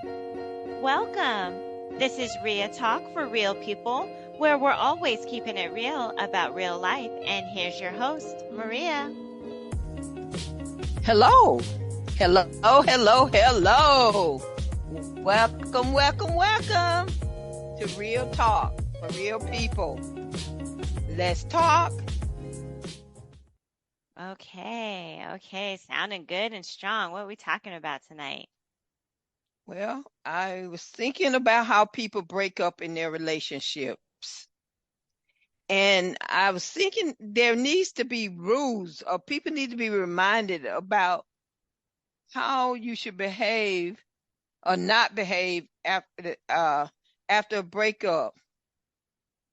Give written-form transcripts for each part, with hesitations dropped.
Welcome. This is RiaTalk for real people, where we're always keeping it real about real life. And here's your host, Maria. Hello. Hello, hello, hello. Welcome to Real Talk for real people. Let's talk. Okay. Sounding good and strong. What are we talking about tonight? Well, I was thinking about how people break up in their relationships. And I was thinking there needs to be rules, or people need to be reminded about how you should behave or not behave after a breakup.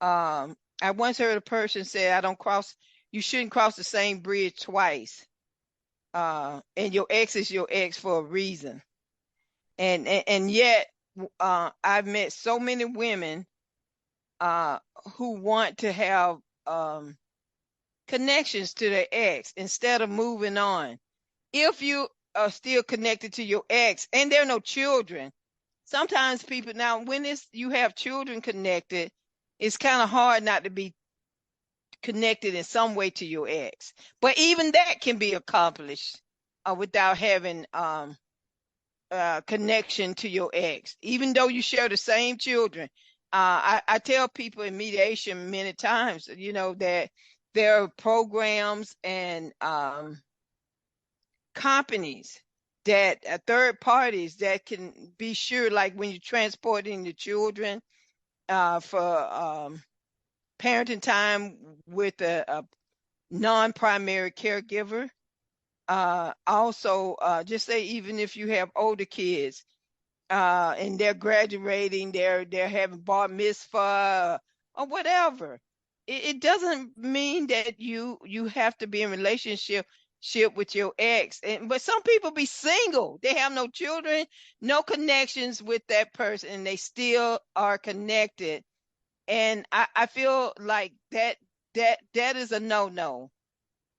I once heard a person say, you shouldn't cross the same bridge twice. And your ex is your ex for a reason. And yet, I've met so many women, uh, who want to have, connections to their ex instead of moving on. If you are still connected to your ex and there are no children, sometimes people, now when you have children connected, it's kind of hard not to be connected in some way to your ex. But even that can be accomplished, without having, connection to your ex, even though you share the same children. I tell people in mediation many times, that there are programs and, companies that, third parties that can be sure, like when you're transporting the children, for, parenting time with a non-primary caregiver. Also, just say even if you have older kids, and they're graduating, they're having bar mitzvah or whatever. It doesn't mean that you have to be in relationship with your ex. But some people be single. They have no children, no connections with that person, and they still are connected. And I feel like that is a no-no.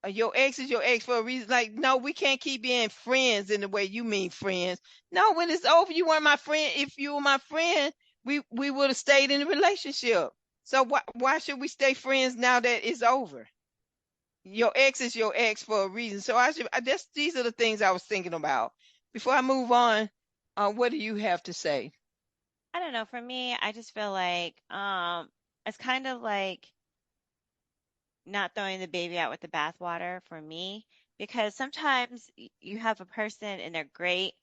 Your ex is your ex for a reason. Like, no, we can't keep being friends in the way you mean friends. No, when it's over, you weren't my friend. If you were my friend, we would have stayed in the relationship. So why should we stay friends now that it's over? Your ex is your ex for a reason. So I guess these are the things I was thinking about. Before I move on, what do you have to say? I don't know. For me, I just feel like it's kind of like not throwing the baby out with the bathwater for me, because sometimes you have a person and they're great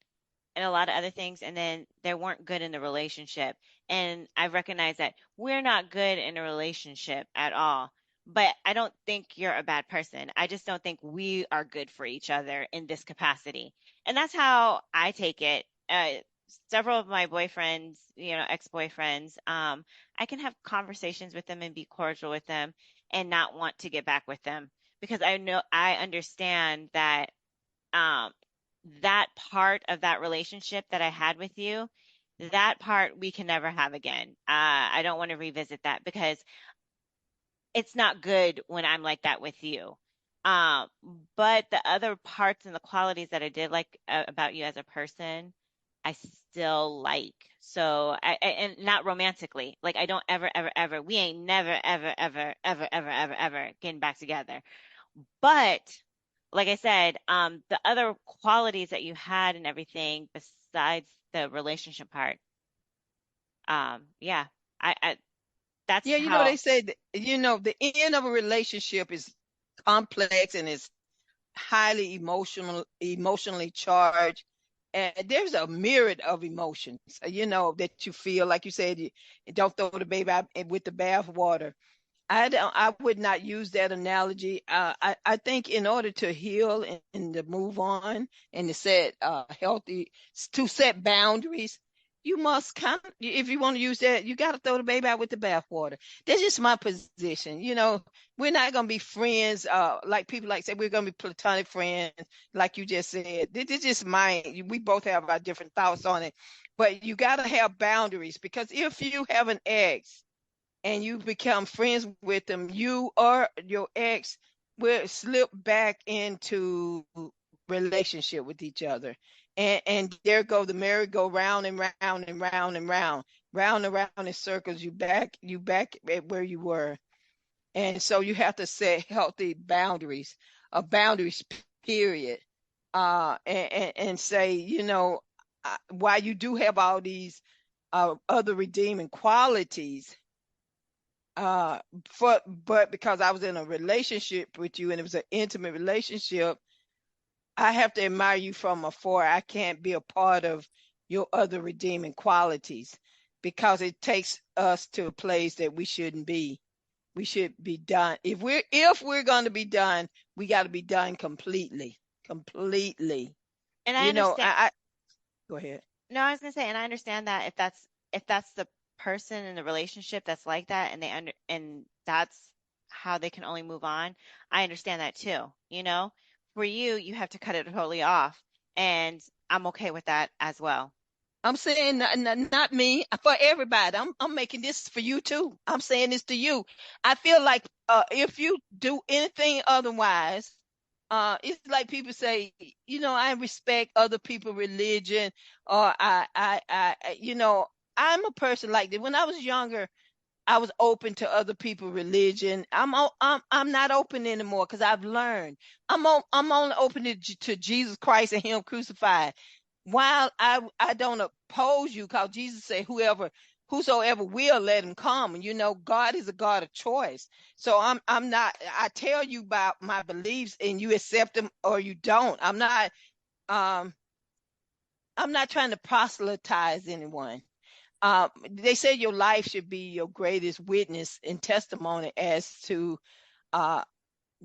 and a lot of other things, and then they weren't good in the relationship. And I recognize that we're not good in a relationship at all. But I don't think you're a bad person. I just don't think we are good for each other in this capacity. And that's how I take it. Several of my boyfriends, ex-boyfriends, I can have conversations with them and be cordial with them and not want to get back with them, because I understand that um, that part of that relationship that I had with you, that part we can never have again. I don't want to revisit that because it's not good when I'm like that with you. Um, but the other parts and the qualities that I did like about you as a person, I still like. So and not romantically. Like I don't ever, we ain't never, ever getting back together. But like I said, the other qualities that you had and everything besides the relationship part, yeah, I that's Yeah, they how. say that, the end of a relationship is complex and it's highly emotionally charged. And there's a myriad of emotions, that you feel. Like you said, you don't throw the baby out with the bathwater. I would not use that analogy. I think in order to heal and to move on and to set, to set boundaries, you must if you want to use that, you got to throw the baby out with the bathwater. That's just my position. We're not going to be friends. Like people like say we're going to be platonic friends, like you just said. This is just mine. We both have our different thoughts on it, but you got to have boundaries, because if you have an ex and you become friends with them, you or your ex will slip back into relationship with each other. and there go the merry-go round and round and round and round and round in circles. You back at where you were. And so you have to set healthy boundaries, boundaries, period. And say, while you do have all these other redeeming qualities, uh, but because I was in a relationship with you and it was an intimate relationship, I have to admire you from afar. I can't be a part of your other redeeming qualities because it takes us to a place that we shouldn't be. We should be done. If we're going to be done, we got to be done completely, completely. And I You know, understand. I go ahead. No, I was gonna say, and I understand that if that's the person in the relationship that's like that, and that's how they can only move on. I understand that too. For you, you have to cut it totally off, and I'm okay with that as well. I'm saying not me, for everybody. I'm making this for you too. I'm saying this to you. I feel like if you do anything otherwise, it's like people say, I respect other people's religion, or I'm a person like that. When I was younger, I was open to other people's religion. I'm not open anymore because I've learned. I'm only open to Jesus Christ and Him crucified. While I don't oppose you, because Jesus said, whosoever will, let him come. And God is a God of choice. So I'm not. I tell you about my beliefs, and you accept them or you don't. Um I'm not trying to proselytize anyone. They say your life should be your greatest witness and testimony as to uh,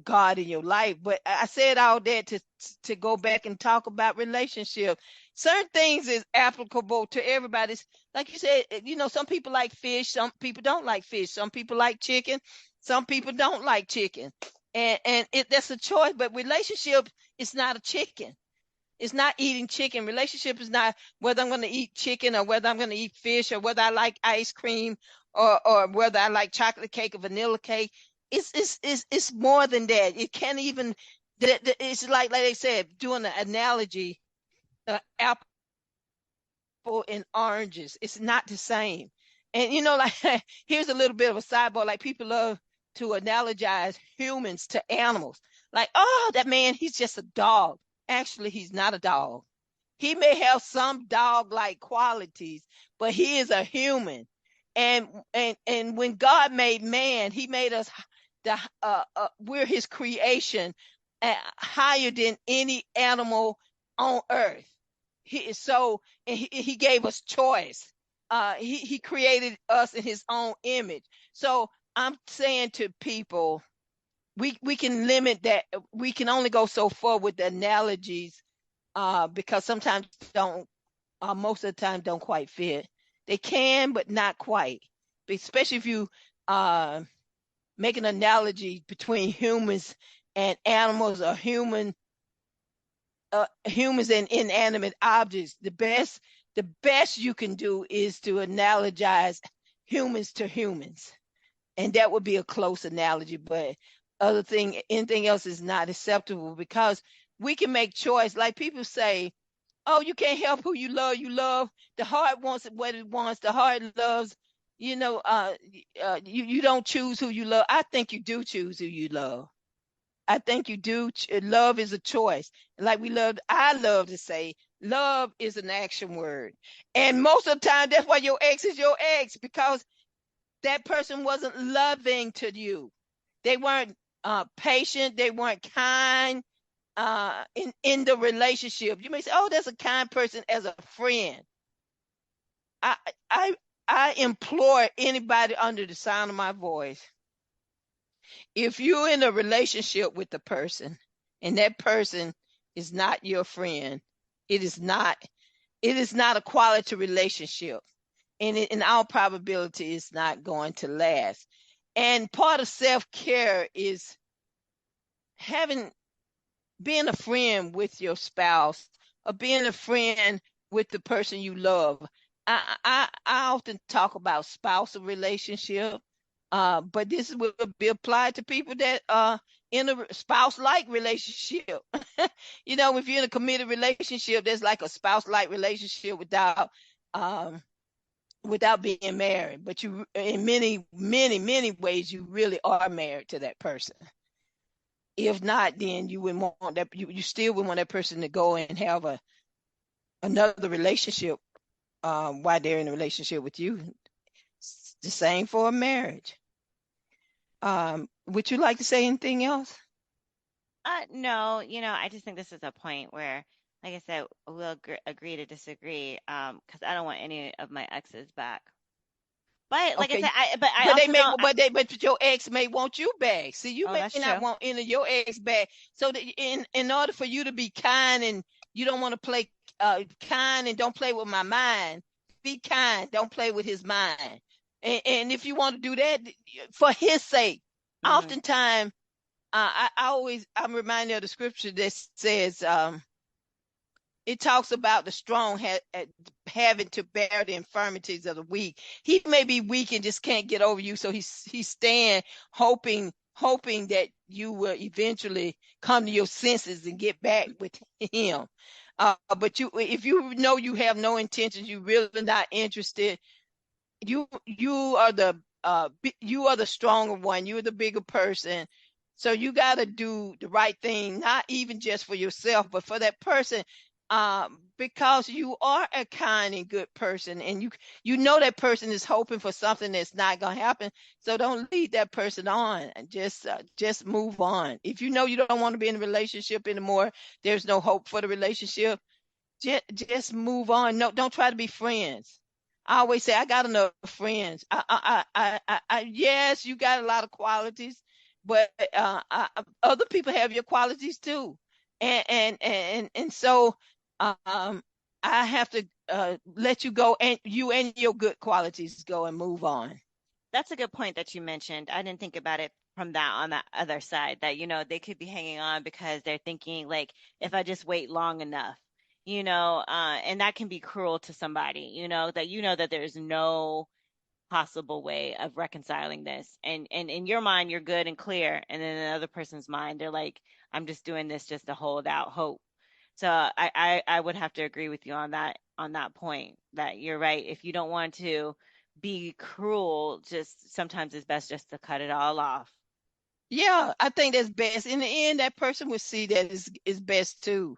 God in your life. But I said all that to go back and talk about relationship. Certain things is applicable to everybody. Like you said, some people like fish, some people don't like fish, some people like chicken, some people don't like chicken, and that's a choice. But relationship is not a chicken. It's not eating chicken. Relationship is not whether I'm going to eat chicken or whether I'm going to eat fish or whether I like ice cream or whether I like chocolate cake or vanilla cake. It's more than that. It can't even. It's like they said, doing an analogy, apple and oranges. It's not the same. And like here's a little bit of a sidebar. Like people love to analogize humans to animals. Like, oh, that man, he's just a dog. Actually, he's not a dog. He may have some dog-like qualities, but he is a human. And when God made man, He made us we're His creation, higher than any animal on earth. He gave us choice. He created us in His own image. So I'm saying to people, we can limit that. We can only go so far with the analogies, because sometimes don't most of the time don't quite fit. They can, but not quite. Especially if you uh, make an analogy between humans and animals, or humans and inanimate objects. The best you can do is to analogize humans to humans, and that would be a close analogy. But anything else is not acceptable, because we can make choice. Like people say, oh, you can't help who you love. You love. The heart wants what it wants. The heart loves. You don't choose who you love. I think you do choose who you love. I think you do. Love is a choice. Like I love to say, love is an action word. And most of the time, that's why your ex is your ex, because that person wasn't loving to you. They weren't patient. They weren't kind in the relationship. You may say, "Oh, that's a kind person as a friend." I I I implore anybody under the sound of my voice, if you're in a relationship with the person and that person is not your friend, it is not a quality relationship, and in all probability it's not going to last. And part of self-care is having being a friend with your spouse, or being a friend with the person you love. I often talk about spousal relationship, but this will be applied to people that in a spouse-like relationship. If you're in a committed relationship, there's like a spouse-like relationship um without being married. But you, in many, many, many ways, you really are married to that person. If not, then you would want that you still would want that person to go and have another relationship while they're in a relationship with you. It's the same for a marriage. Would you like to say anything else? No, I just think this is a point where, like I said, we'll agree to disagree. Because I don't want any of my exes back. But like I said, Okay, I but they also may, don't. but your ex may want you back. See, you Oh, may that's not true. want any of your ex back. So that in order for you to be kind, and you don't want to play kind and don't play with my mind. Be kind, don't play with his mind. And if you want to do that for his sake, Mm, oftentimes I'm reminded of the scripture that says it talks about the strong having to bear the infirmities of the weak. He may be weak and just can't get over you, so he's staying, hoping that you will eventually come to your senses and get back with him. But if you know you have no intentions, you really not interested, you are the stronger one, you're the bigger person, so you got to do the right thing, not even just for yourself but for that person, because you are a kind and good person, and you know that person is hoping for something that's not going to happen. So don't lead that person on, and just move on. If you know you don't want to be in a relationship anymore, there's no hope for the relationship, just move on. No, don't try to be friends. I always say I got enough friends. Yes, you got a lot of qualities, but other people have your qualities too, and so I have to let you go, and you and your good qualities go and move on. that's a good point that you mentioned. I didn't think about it from that on that other side that, they could be hanging on because they're thinking like, if I just wait long enough, and that can be cruel to somebody, that there's no possible way of reconciling this. And in your mind, you're good and clear. And then in another person's mind, they're like, I'm just doing this just to hold out hope. So I would have to agree with you on that point that you're right. If you don't want to be cruel, just sometimes it's best just to cut it all off. Yeah, I think that's best. In the end, that person will see that is best too.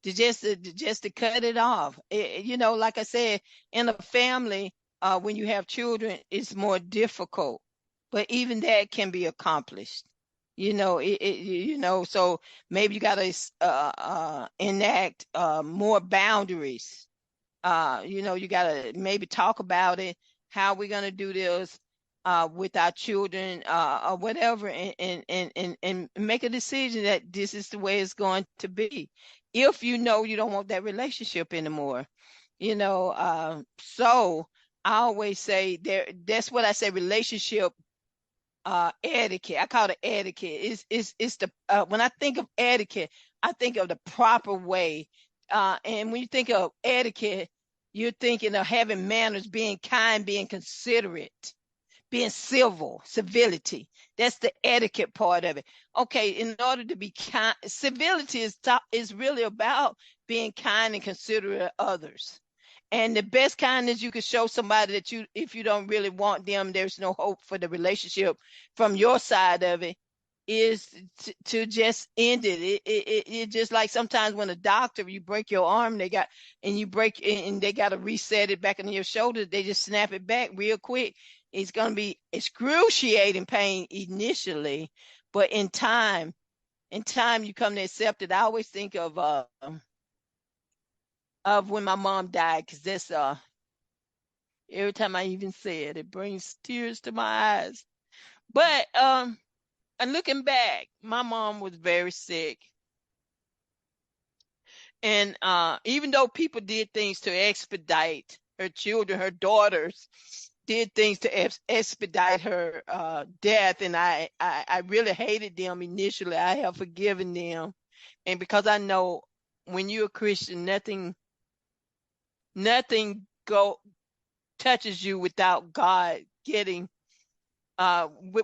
To just to cut it off. Like I said, in a family, when you have children, it's more difficult. But even that can be accomplished. So maybe you gotta enact more boundaries. You gotta maybe talk about it, how we're gonna do this with our children, or whatever, and make a decision that this is the way it's going to be. If you know you don't want that relationship anymore, so I always say that's what I say, relationship etiquette. I call it etiquette. It's the when I think of etiquette, I think of the proper way. And when you think of etiquette, you're thinking of having manners, being kind, being considerate, being civil, civility. That's the etiquette part of it. Okay, in order to be kind, civility is really about being kind and considerate of others. And the best kindness you can show somebody, that if you don't really want them, there's no hope for the relationship from your side of it, is to just end it. It just like sometimes when a doctor, you break your arm, and they got to reset it back into your shoulder. They just snap it back real quick. It's going to be excruciating pain initially, but in time you come to accept it. I always think of when my mom died, because that's every time I even say it, it brings tears to my eyes. But and looking back, my mom was very sick, and even though people did things to expedite her children, her daughters did things to expedite her death, and I really hated them initially. I have forgiven them, and because I know when you're a Christian, nothing go touches you without God getting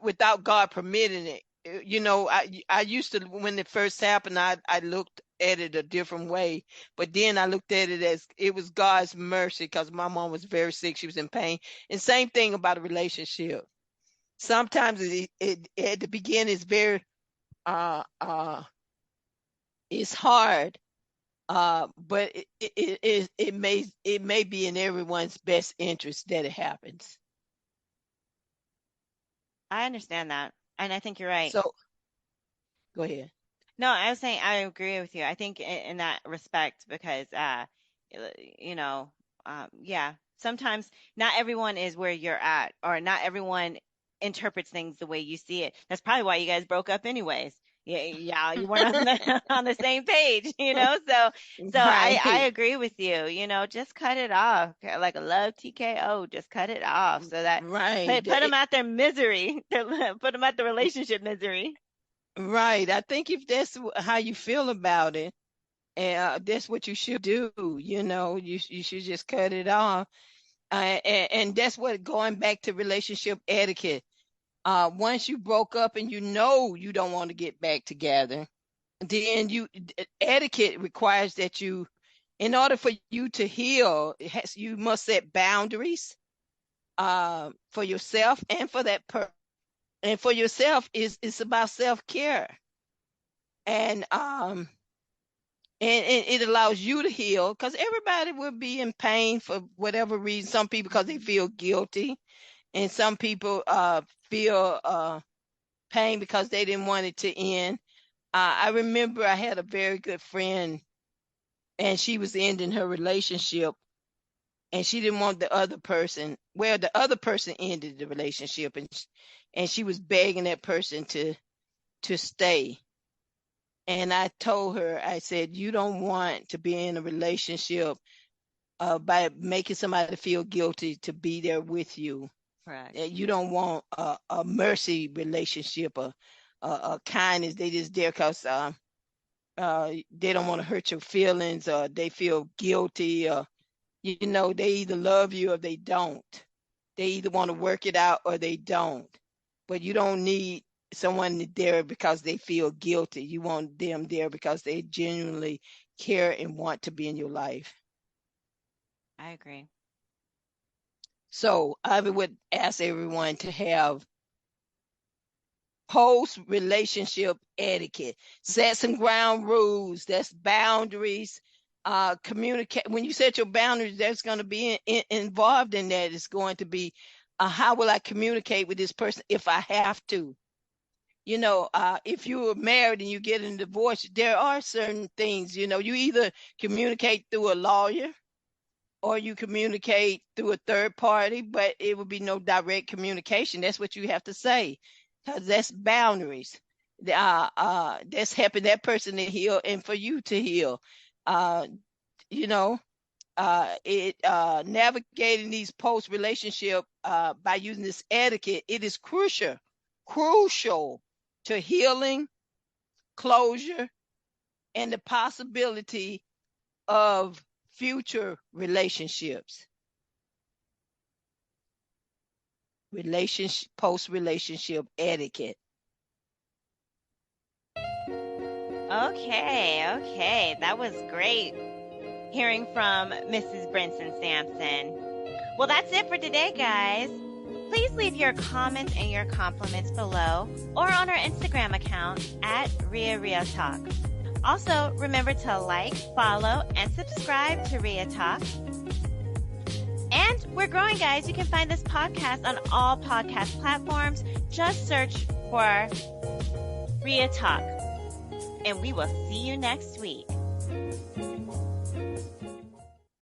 without God permitting it. I used to, when it first happened, I looked at it a different way, but then I looked at it as it was God's mercy because my mom was very sick, she was in pain. And same thing about a relationship. Sometimes it at the beginning is very uh uh it's hard, but it may be in everyone's best interest that it happens. I understand that. And I think you're right. So go ahead. No, I was saying I agree with you. I think in that respect because you know, yeah, sometimes not everyone is where you're at, or not everyone interprets things the way you see it. That's probably why you guys broke up anyways. Yeah, yeah, you weren't on the on the same page, you know? So I Right. agree with you, you know, just cut it off. Like a love TKO, just cut it off so that Right. put them at their misery, put them at the relationship misery. Right. I think if that's how you feel about it, and that's what you should do. You should just cut it off. And that's what, going back to relationship etiquette. Once you broke up and you don't want to get back together, then etiquette requires that in order for you to heal, you must set boundaries for yourself and for that person. And for yourself is it's about self-care. And and it allows you to heal because everybody will be in pain for whatever reason. Some people because they Hmm. feel guilty, and some people feel pain because they didn't want it to end. I remember I had a very good friend, and she was ending her relationship, and she didn't want the other person. Well, the other person ended the relationship, and she was begging that person to stay. And I told her, I said, you don't want to be in a relationship by making somebody feel guilty to be there with you. Correct. You don't want a mercy relationship, a kindness. They just there because they don't want to hurt your feelings, or they feel guilty, or they either love you or they don't. They either want to work it out or they don't. But you don't need someone there because they feel guilty. You want them there because they genuinely care and want to be in your life. I agree. So I would ask everyone to have post relationship etiquette. Set some ground rules. That's boundaries. Communicate. When you set your boundaries, there's going to be involved in that. It's going to be how will I communicate with this person if I have to? If you are married and you get a divorce, there are certain things, you either communicate through a lawyer or you communicate through a third party, but it would be no direct communication. That's what you have to say, because that's boundaries. That's helping that person to heal and for you to heal. Uh, you know, it navigating these post relationship by using this etiquette, it is crucial to healing, closure, and the possibility of future relationships. Relationship Post relationship etiquette. Okay, okay. That was great hearing from Mrs. Brinson Sampson. Well, that's it for today, guys. Please leave your comments and your compliments below or on our Instagram account at RiaTalk. Also, remember to like, follow, and subscribe to RiaTalk. And we're growing, guys. You can find this podcast on all podcast platforms. Just search for RiaTalk. And we will see you next week.